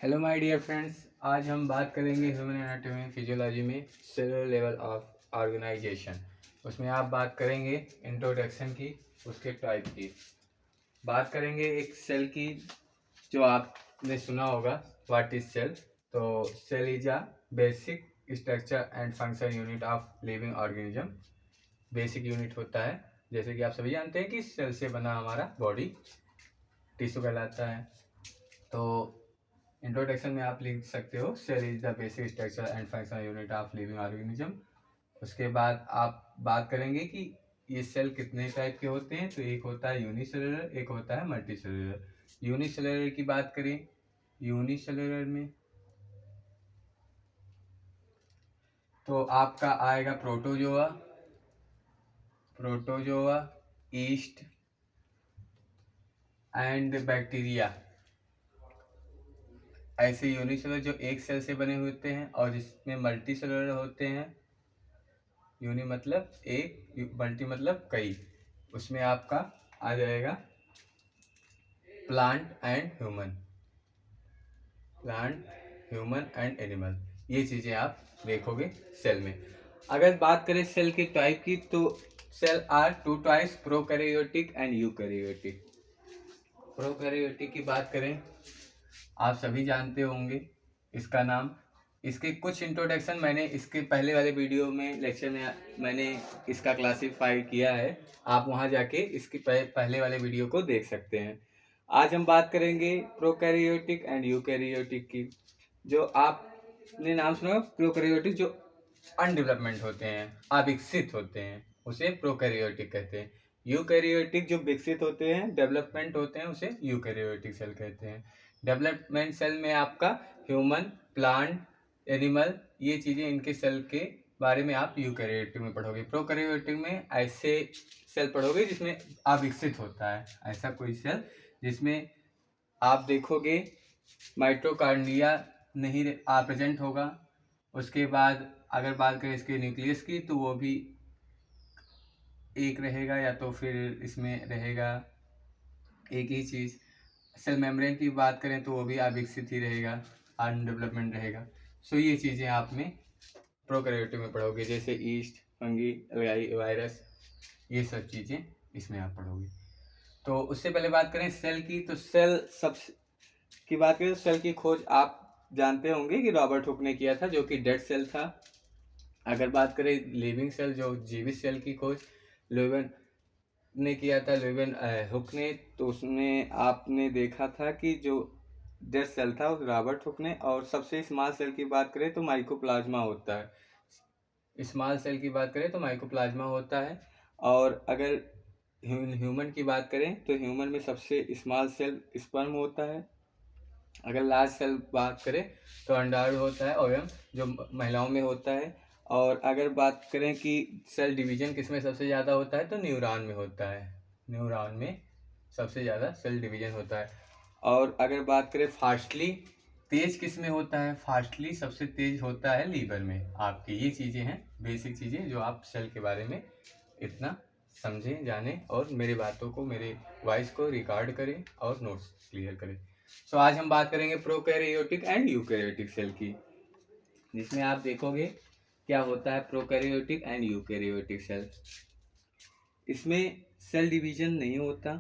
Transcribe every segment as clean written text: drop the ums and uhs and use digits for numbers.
Hello my dear friends, आज हम बात करेंगे ह्यूमन एनाटॉमी फिजियोलॉजी में सेलुलर लेवल ऑफ ऑर्गेनाइजेशन। उसमें आप बात करेंगे इंट्रोडक्शन की, उसके टाइप की बात करेंगे, एक सेल की जो आपने सुना होगा व्हाट इज सेल। तो cell is a basic structure and function unit of living organism. Basic unit होता है, जैसे कि आप सभी जानते हैं कि सेल से बना हमारा बॉडी टिश्यू कहलाता है। तो इंट्रोडक्शन में आप लिख सकते हो cell is the basic structure and functional unit of living organism. उसके बाद आप बात करेंगे कि ये सेल कितने टाइप के होते हैं। तो एक होता है यूनिसेलुलर, एक होता है मल्टीसेलुलर। यूनिसेलुलर की बात करें, यूनिसेलुलर में तो आपका आएगा protozoa, protozoa, east and bacteria. ऐसे यूनिसेलुलर जो एक सेल से बने होते हैं, और जिसमें मल्टी सेलुलर होते हैं। यूनि मतलब एक, मल्टी मतलब कई। उसमें आपका आ जाएगा plant and human, plant human and animal. ये चीज़ें आप देखोगे सेल में। अगर बात करें सेल की टाइप की, तो cell are two types, prokaryotic and eukaryotic. Prokaryotic की बात करें, आप सभी जानते होंगे इसका नाम। इसके कुछ इंट्रोडक्शन मैंने इसके पहले वाले वीडियो में, लेक्चर में मैंने इसका क्लासीफाई किया है। आप वहां जाके इसके पहले वाले वीडियो को देख सकते हैं। आज हम बात करेंगे प्रोकैरियोटिक एंड यूकैरियोटिक की। जो आपने नाम सुना, प्रोकैरियोटिक जो अनडेवलपमेंट होते हैं, अविकसित होते हैं, उसे प्रोकैरियोटिक कहते हैं। यूकैरियोटिक जो विकसित होते हैं, डेवलपमेंट होते हैं, उसे यूकैरियोटिक सेल कहते हैं। डेवलपमेंट सेल में आपका ह्यूमन, प्लांट, एनिमल, ये चीज़ें, इनके सेल के बारे में आप यूकैरियोटिक में पढ़ोगे। प्रोकैरियोटिक में ऐसे सेल पढ़ोगे जिसमें अविकसित होता है, ऐसा कोई सेल जिसमें आप देखोगे माइटोकांड्रिया नहीं प्रेजेंट होगा। उसके बाद अगर बात करें इसके न्यूक्लियस की, तो वो भी एक रहेगा, या तो फिर इसमें रहेगा एक ही चीज़। सेल मेम्ब्रेन की बात करें तो वो भी अविकसित ही रहेगा, अनडेवलपमेंट रहेगा। सो ये चीज़ें आप में प्रोकैरियोटिक में पढ़ोगे, जैसे ईस्ट, फंगी, वायरस, ये सब चीज़ें इसमें आप पढ़ोगे। तो उससे पहले बात करें सेल की, तो सेल सब की बात करें तो सेल की खोज आप जानते होंगे कि रॉबर्ट हुक ने किया था, जो कि डेड सेल था। अगर बात करें लिविंग सेल, जो जीवित सेल की खोज लुईवन ने किया था, लुईवन हुक ने। तो उसमें आपने देखा था कि जो डेड सेल था रॉबर्ट हुक ने। और सबसे स्मॉल सेल की बात करें तो माइकोप्लाज्मा होता है। स्मॉल सेल की बात करें तो माइकोप्लाज्मा होता है। और अगर ह्यूमन की बात करें तो ह्यूमन में सबसे स्मॉल सेल स्पर्म होता है। अगर लार्ज सेल बात करें तो अंडाणु होता है, ओवम, जो महिलाओं में होता है। और अगर बात करें कि सेल डिवीजन किसमें सबसे ज़्यादा होता है, तो न्यूरॉन में होता है। न्यूरॉन में सबसे ज़्यादा सेल डिवीजन होता है। और अगर बात करें फास्टली तेज किस में होता है, फास्टली सबसे तेज होता है लीवर में आपकी। ये चीज़ें हैं बेसिक चीज़ें जो आप सेल के बारे में इतना समझें, जानें, और मेरी बातों को, मेरे वॉइस को रिकॉर्ड करें और नोट्स क्लियर करें। सो आज हम बात करेंगे प्रोकैरियोटिक एंड यूकैरियोटिक सेल की, जिसमें आप देखोगे क्या होता है प्रोकैरियोटिक एंड यूकैरियोटिक सेल। इसमें सेल डिवीजन नहीं होता।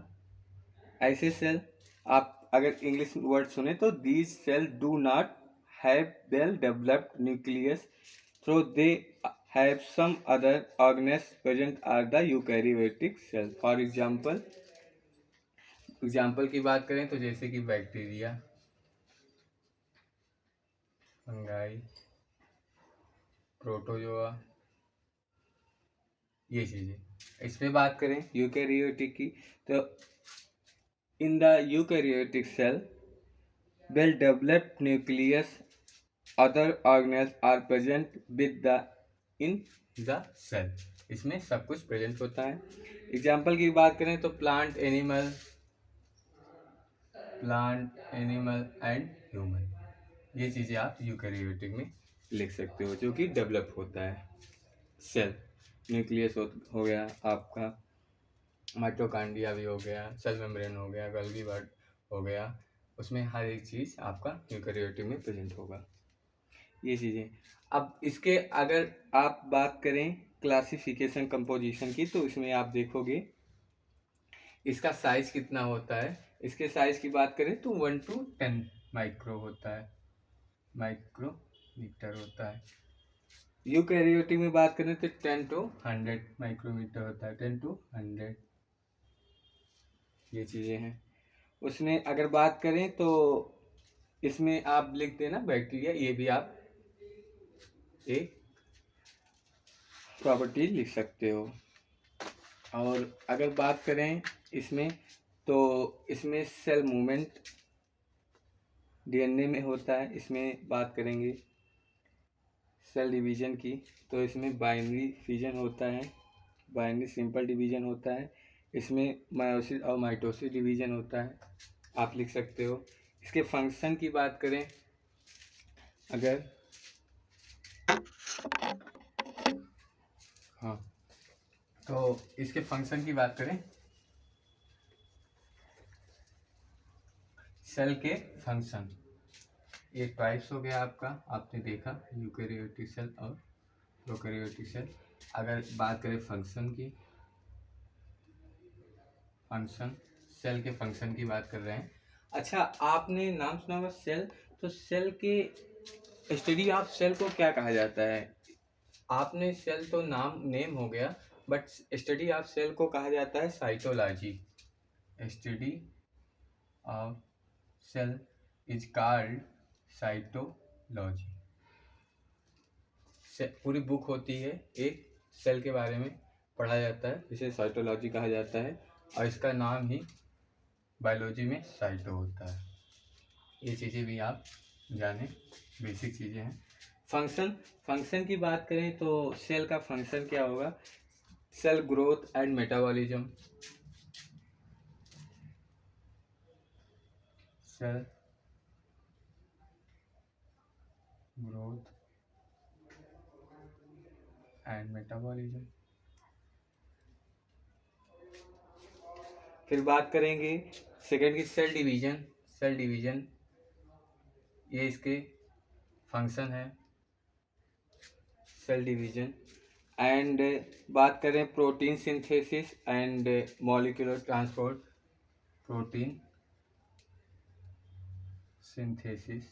ऐसे सेल आप अगर इंग्लिश वर्ड सुने तो these cell do not have well developed nucleus, so they have some other organelles present are the eukaryotic cell. For example की बात करें तो जैसे कि बैक्टीरिया, फंगाई, प्रोटोजोआ, ये चीज़ें। इस पे बात करें यूकैरियोटिक की, तो in the eukaryotic cell well developed nucleus, other organelles are present with the in the cell. इसमें सब कुछ प्रेजेंट होता है। एग्जाम्पल की बात करें तो plant, animal, plant, animal and human, ये चीज़ें आप यूकैरियोटिक में लिख सकते हो, जो कि डेवलप होता है सेल। न्यूक्लियस हो गया आपका, माइटोकांड्रिया भी हो गया, सेल मेम्ब्रेन हो गया, गोल्गी बॉडी हो गया, उसमें हर एक चीज़ आपका यूकैरियोटिक में प्रेजेंट होगा। ये चीज़ें। अब इसके अगर आप बात करें क्लासिफिकेशन कंपोजिशन की, तो इसमें आप देखोगे इसका साइज कितना होता है। इसके साइज की बात करें तो 1 to 10 माइक्रो होता है, माइक्रोमीटर होता है। यूकैरियोटिक में बात करें तो 10 to 100 माइक्रोमीटर होता है, 10 to 100। ये चीज़ें हैं। उसमें अगर बात करें तो इसमें आप लिख देना बैक्टीरिया, ये भी आप एक प्रॉपर्टी लिख सकते हो। और अगर बात करें इसमें तो इसमें सेल मूवमेंट डीएनए में होता है। इसमें बात करेंगे सेल डिवीजन की, तो इसमें बाइनरी फिजन होता है, बाइनरी सिंपल डिवीजन होता है। इसमें मायोसिस और माइटोसिस डिवीजन होता है, आप लिख सकते हो। इसके फंक्शन की बात करें अगर, हाँ, तो इसके फंक्शन की बात करें, सेल के फंक्शन, ये टाइप्स हो गया आपका, आपने देखा यूकैरियोटिक सेल और प्रोकैरियोटिक सेल। अगर बात करें फंक्शन की, फंक्शन, सेल के फंक्शन की बात कर रहे हैं। अच्छा, आपने नाम सुना होगा सेल, तो सेल के स्टडी ऑफ सेल को क्या कहा जाता है? आपने सेल तो नेम हो गया, बट स्टडी ऑफ सेल को कहा जाता है cytology. Study of cell is called cytology. पूरी बुक होती है एक सेल के बारे में पढ़ा जाता है, जिसे साइटोलॉजी कहा जाता है, और इसका नाम ही बायोलॉजी में साइटो होता है। ये चीज़ें भी आप जानें, बेसिक चीज़ें हैं। फंक्शन की बात करें तो सेल का फंक्शन क्या होगा? Cell growth and metabolism, cell growth and metabolism. फिर बात करेंगे सेकेंड की सेल डिवीजन। सेल डिवीजन ये इसके फंक्शन है, सेल डिवीजन। एंड बात करें protein synthesis and molecular transport, protein synthesis,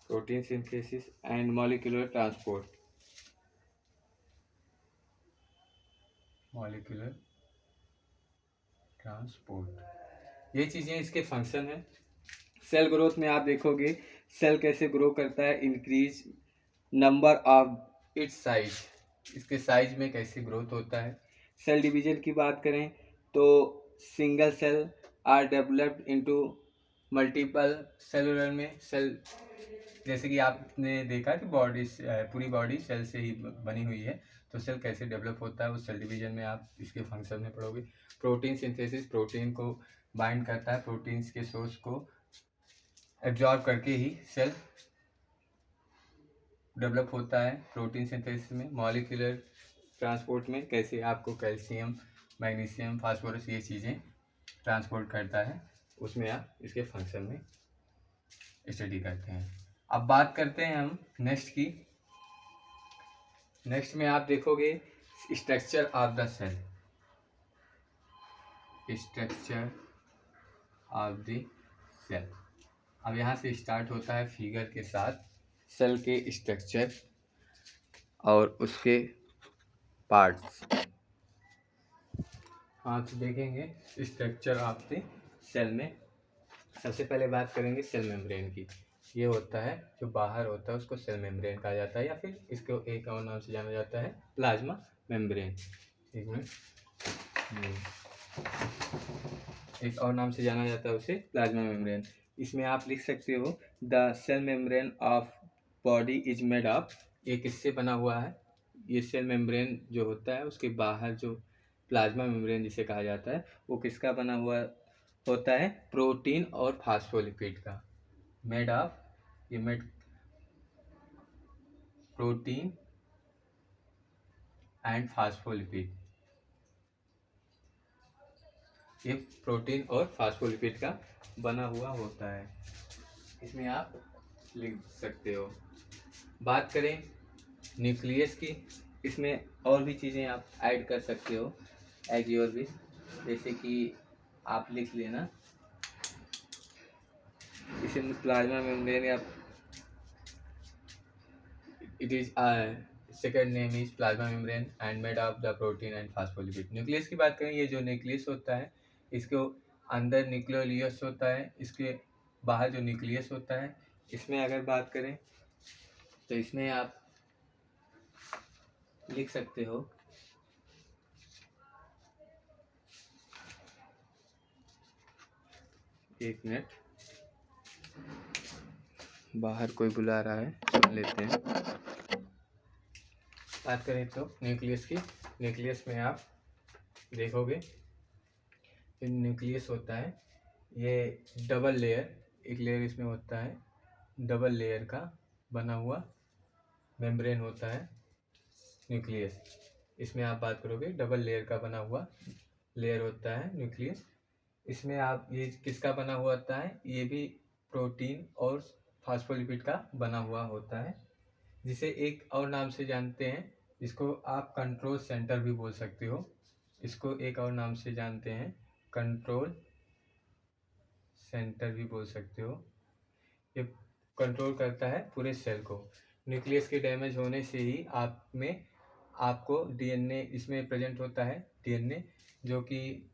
protein synthesis and molecular transport, molecular transport, ये चीज़ें इसके फंक्शन है। सेल ग्रोथ में आप देखोगे सेल कैसे ग्रो करता है, increase number of its size, इसके साइज में कैसे ग्रोथ होता है। सेल डिवीजन की बात करें तो single cell are developed into multiple cellular में सेल, जैसे कि आपने देखा कि बॉडी, पूरी बॉडी सेल से ही बनी हुई है, तो सेल कैसे डेवलप होता है उस सेल डिवीजन में आप इसके फंक्शन में पढ़ोगे। प्रोटीन सिंथेसिस, प्रोटीन को बाइंड करता है, प्रोटीन्स के सोर्स को एब्जॉर्ब करके ही सेल डेवलप होता है प्रोटीन सिंथेसिस में। मॉलिक्यूलर ट्रांसपोर्ट में कैसे आपको कैल्शियम, मैग्नीशियम, फास्फोरस, ये चीज़ें ट्रांसपोर्ट करता है, उसमें आप इसके फंक्शन में स्टडी करते हैं। अब बात करते हैं हम नेक्स्ट की। नेक्स्ट में आप देखोगे structure of the cell, structure of the cell. अब यहाँ से स्टार्ट होता है फिगर के साथ सेल के स्ट्रक्चर और उसके पार्ट्स। हाँ, तो देखेंगे स्ट्रक्चर ऑफ द सेल में सबसे पहले बात करेंगे सेल मेम्ब्रेन की। ये होता है जो बाहर होता है उसको सेल मेम्ब्रेन कहा जाता है, या फिर इसको एक और नाम से जाना जाता है प्लाज्मा मेम्ब्रेन। एक मिनट, एक और नाम से जाना जाता है उसे प्लाज्मा मेम्ब्रेन। इसमें आप लिख सकते हो the cell membrane of body is made of, ये किससे बना हुआ है? ये सेल मेम्ब्रेन जो होता है उसके बाहर जो प्लाज्मा मेम्ब्रेन जिसे कहा जाता है वो किसका बना हुआ होता है? प्रोटीन और फास्फोलिपिड का, मेड ऑफ, ये मेड प्रोटीन एंड फास्फोलिपिड, ये प्रोटीन और फास्फोलिपिड का बना हुआ होता है, इसमें आप लिख सकते हो। बात करें न्यूक्लियस की, इसमें और भी चीज़ें आप ऐड कर सकते हो एज योर विश, जैसे कि आप लिख लेना इसे प्लाज्मा मेम्ब्रेन या it is second name is plasma membrane and made of the protein and phospholipid। Nucleus की बात करें, ये जो न्यूक्लियस होता है इसके अंदर न्यूक्लियोलियस होता है, इसके बाहर जो न्यूक्लियस होता है। इसमें अगर बात करें तो इसमें आप लिख सकते हो एक मिनट, बाहर कोई बुला रहा है, सुन लेते हैं। बात करें तो न्यूक्लियस की, न्यूक्लियस में आप देखोगे न्यूक्लियस होता है ये डबल लेयर, एक लेयर इसमें होता है डबल लेयर का बना हुआ मेम्ब्रेन होता है न्यूक्लियस। इसमें आप बात करोगे डबल लेयर का बना हुआ लेयर होता है न्यूक्लियस। इसमें आप ये किसका बना हुआ होता है, ये भी प्रोटीन और फास्फोलिपिड का बना हुआ होता है, जिसे एक और नाम से जानते हैं, जिसको आप कंट्रोल सेंटर भी बोल सकते हो। इसको एक और नाम से जानते हैं, कंट्रोल सेंटर भी बोल सकते हो। ये कंट्रोल करता है पूरे सेल को। न्यूक्लियस के डैमेज होने से ही आप में आपको डीएनए इसमें प्रेजेंट होता है, डीएनए जो कि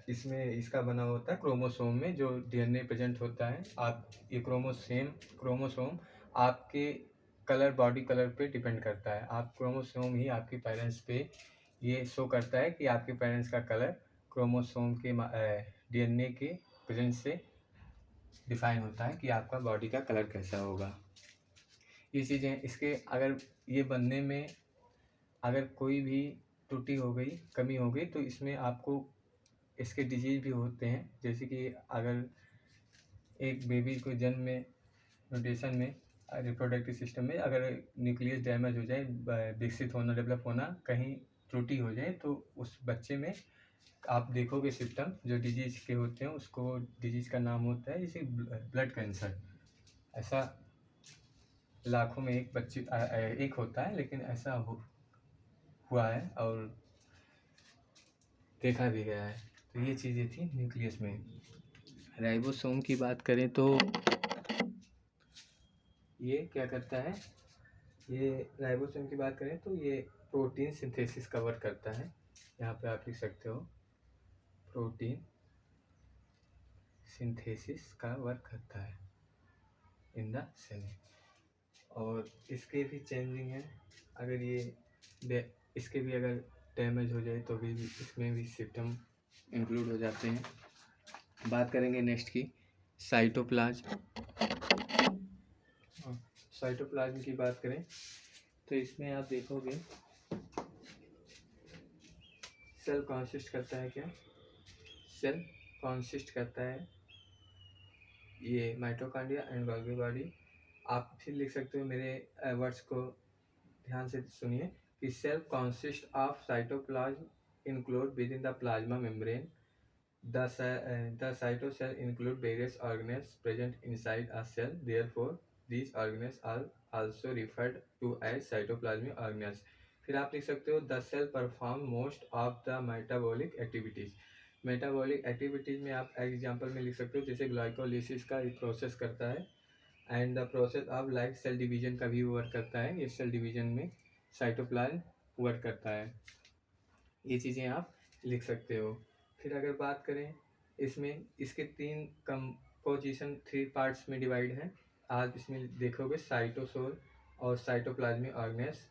इसमें इसका बना होता है क्रोमोसोम में जो डीएनए प्रेजेंट होता है। आप ये क्रोमोसोम आपके कलर, बॉडी कलर पे डिपेंड करता है। आप क्रोमोसोम ही आपके पेरेंट्स पे ये शो करता है कि आपके पेरेंट्स का कलर क्रोमोसोम के डीएनए के प्रेजेंस से डिफाइन होता है कि आपका बॉडी का कलर कैसा होगा। ये चीज़ें इसके अगर ये बनने में अगर कोई भी त्रुटि हो गई, कमी हो गई, तो इसमें आपको इसके डिजीज भी होते हैं। जैसे कि अगर एक बेबी को जन्म में न्यूट्रिशन में रिप्रोडक्टिव सिस्टम में अगर न्यूक्लियस डैमेज हो जाए, विकसित होना, डेवलप होना कहीं त्रुटि हो जाए, तो उस बच्चे में आप देखोगे सिम्टम जो डिजीज के होते हैं, उसको डिजीज का नाम होता है जैसे ब्लड कैंसर। ऐसा लाखों में एक बच्चे एक होता है, लेकिन ऐसा हुआ है और देखा भी गया है। तो ये चीज़ें थी न्यूक्लियस में। राइबोसोम की बात करें तो ये क्या करता है, ये राइबोसोम की बात करें तो ये प्रोटीन सिंथेसिस का वर्क करता है। यहाँ पे आप लिख सकते हो प्रोटीन सिंथेसिस का वर्क करता है इन द सेल। और इसके भी चेंजिंग है, अगर ये इसके भी अगर डैमेज हो जाए तो भी इसमें भी सिम्टम इंक्लूड हो जाते हैं। बात करेंगे नेक्स्ट की साइटोप्लाज्म। साइटोप्लाज्म की बात करें तो इसमें आप देखोगे सेल कॉन्सिस्ट करता है क्या, सेल कॉन्सिस्ट करता है ये माइटोकॉन्ड्रिया एंड गोल्गी बॉडी। आप फिर लिख सकते हो, मेरे वर्ड्स को ध्यान से सुनिए कि cell consist of cytoplasm include within the plasma membrane. The cytocell include various organelles present inside a cell. Therefore, these organelles are also referred to as cytoplasmic organelles। फिर आप लिख सकते हो the cell perform most of the metabolic activities। Metabolic activities में आप example में लिख सकते हो, जैसे ग्लाइकोलिसिस का प्रोसेस करता है, and the process of like cell division का भी वर्क करता है। ये सेल डिवीजन में साइटोप्लाज्म वर्क करता है। ये चीज़ें आप लिख सकते हो। फिर अगर बात करें इसमें, इसके तीन कंपोजिशन 3 पार्ट्स में डिवाइड है। आज इसमें देखोगे साइटोसोल और साइटोप्लाज्मिक ऑर्गेनेल्स,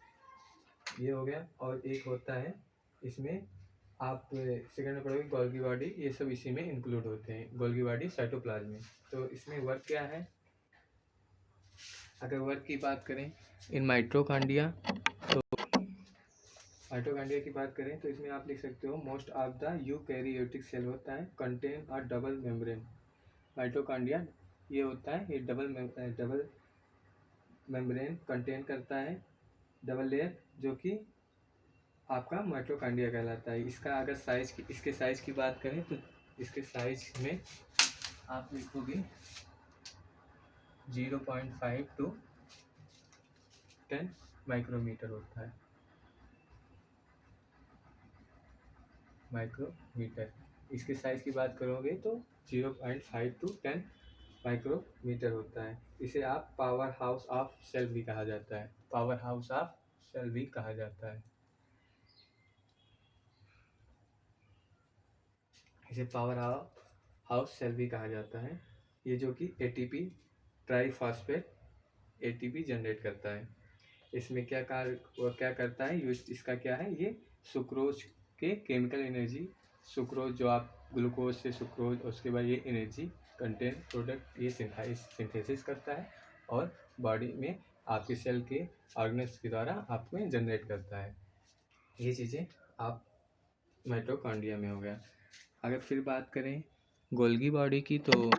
ये हो गया। और एक होता है इसमें आप सेकंड में पढ़ोगे गोल्गी बॉडी, ये सब इसी में इंक्लूड होते हैं, गोल्गी बॉडी साइटोप्लाज्म में। तो इसमें वर्क क्या है, अगर वर्क की बात करें इन माइटोकॉन्ड्रिया, तो माइटोकॉन्ड्रिया की बात करें तो इसमें आप लिख सकते हो most of the eukaryotic cell होता है contain a double membrane. Mitochondria ये होता है, ये डबल मेम्ब्रेन कंटेन करता है, डबल लेयर, जो कि आपका माइटोकॉन्ड्रिया कहलाता है। इसका अगर इसके साइज की बात करें तो इसके साइज में आप लिखोगे 0.5 to 10 माइक्रोमीटर होता है, माइक्रोमीटर। इसके साइज की बात करोगे तो 0.5 to 10 माइक्रोमीटर होता है। इसे आप पावर हाउस ऑफ सेल भी कहा जाता है, पावर हाउस ऑफ सेल भी कहा जाता है। इसे पावर हाउस सेल भी कहा जाता है। ये जो कि एटीपी ट्राईफॉस्फेट एटीपी जनरेट करता है। इसमें क्या करता है, इसका क्या है, ये सुक्रोज के केमिकल एनर्जी, सुक्रोज जो आप ग्लूकोज से सुक्रोज, उसके बाद ये एनर्जी कंटेंट प्रोडक्ट ये सिंथेसिस करता है और बॉडी में आपके सेल के ऑर्गेन्स के द्वारा आपको जनरेट करता है। ये चीज़ें आप माइटोकॉन्ड्रिया में हो गया। अगर फिर बात करें गोल्गी बॉडी की तो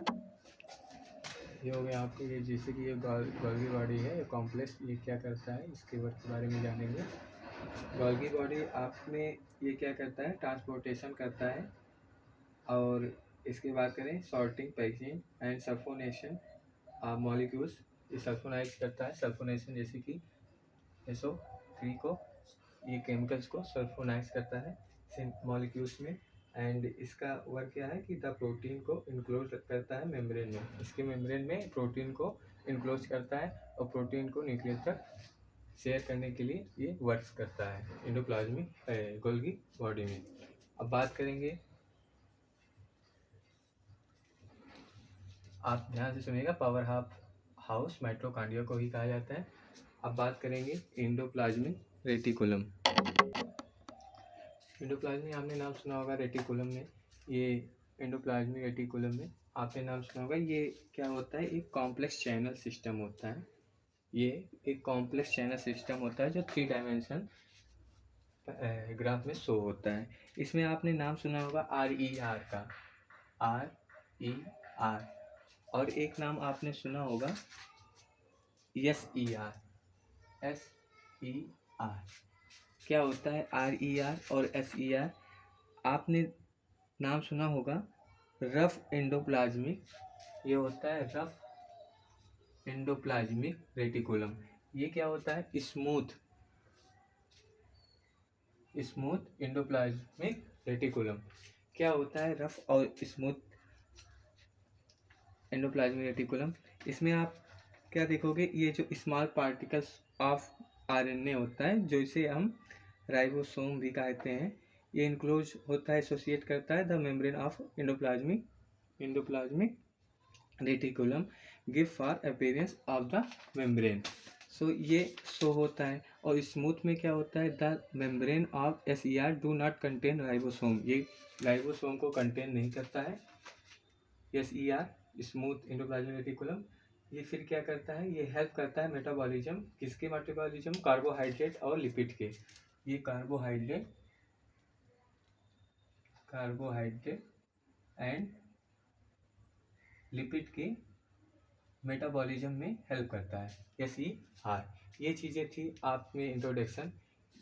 ये हो गया आपको, ये जैसे कि ये गोल्गी बॉडी है, ये कॉम्प्लेक्स, ये क्या करता है इसके वर्क के बारे में जानेंगे। गोल्गी बॉडी आप में ये क्या करता है, ट्रांसपोर्टेशन करता है। और इसकी बात करें sorting, packing and sulphonation molecules, ये सल्फोनाइज करता है। सल्फोनेशन जैसे कि SO3 को, ये केमिकल्स को सल्फोनाइज करता है मॉलिक्यूल्स में। एंड इसका वर्क क्या है कि द प्रोटीन को इनक्लोज करता है मेम्ब्रेन में, इसके मेम्ब्रेन में प्रोटीन को इनक्लोज करता है और प्रोटीन को न्यूक्लियस तक शेयर करने के लिए ये वर्क्स करता है एंडोप्लाज्मिक गोल्गी बॉडी में। अब बात करेंगे, आप ध्यान से सुनिएगा, पावर हाउस माइटोकॉन्ड्रिया को ही कहा जाता है। अब बात करेंगे एंडोप्लाज्मिक रेटिकुलम। एंडोप्लाज्मिक आपने नाम सुना होगा रेटिकुलम में, ये एंडोप्लाज्मिक रेटिकुलम में आपने नाम सुना होगा। ये क्या होता है, एक कॉम्प्लेक्स चैनल सिस्टम होता है। ये एक कॉम्प्लेक्स चैनल सिस्टम होता है जो 3 डायमेंशन ग्राफ में शो होता है। इसमें आपने नाम सुना होगा RER का, RER, और एक नाम आपने सुना होगा SER, SER। क्या होता है RER और SER? आपने नाम सुना होगा रफ एंडोप्लाज्मिक, ये होता है रफ एंडोप्लाज्मिक रेटिकुलम। ये क्या होता है, स्मूथ एंडोप्लाज्मिक रेटिकुलम। क्या होता है रफ और स्मूथ एंडोप्लाज्मिक रेटिकुलम? इसमें आप क्या देखोगे, ये जो स्मॉल पार्टिकल्स ऑफ RNA होता है, जो इसे हम राइबोसोम भी कहते हैं, ये इनक्लोज होता है, एसोसिएट करता है the membrane of endoplasmic reticulum give for appearance of the membrane. So ये शो होता है। और स्मूथ में क्या होता है, the membrane of SER do not contain ribosome, ये राइबोसोम को कंटेन नहीं करता है SER, स्मूथ एंडोप्लाज्मिक रेटिकुलम। ये फिर क्या करता है, ये हेल्प करता है मेटाबॉलिज्म, किसके मेटाबॉलिज्म, कार्बोहाइड्रेट और लिपिड के। ये कार्बोहाइड्रेट एंड लिपिड के मेटाबॉलिज्म में हेल्प करता है SER। ये चीज़ें थी आप में इंट्रोडक्शन।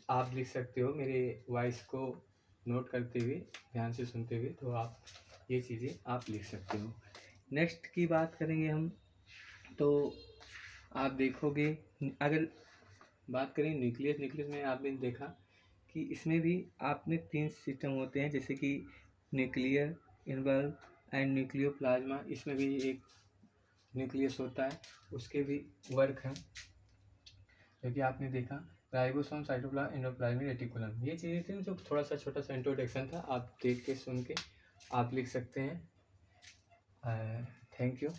आप लिख सकते हो मेरे वॉइस को नोट करते हुए, ध्यान से सुनते हुए, तो आप ये चीज़ें आप लिख सकते हो। नेक्स्ट की बात करेंगे हम, तो आप देखोगे, अगर बात करें न्यूक्लियस में आपने देखा कि इसमें भी आपने 3 सिस्टम होते हैं, जैसे कि न्यूक्लियर, इन्वॉल्व एंड न्यूक्लियोप्लाज्मा। इसमें भी एक न्यूक्लियस होता है, उसके भी वर्क हैं जो कि आपने देखा, राइबोसोम, साइटोप्लाज्म, एंडोप्लाज्मिक रेटिकुलम। ये चीज़ें थी जो थोड़ा सा छोटा सा इंट्रोडक्शन था, आप देख के सुन के आप लिख सकते हैं। Thank you.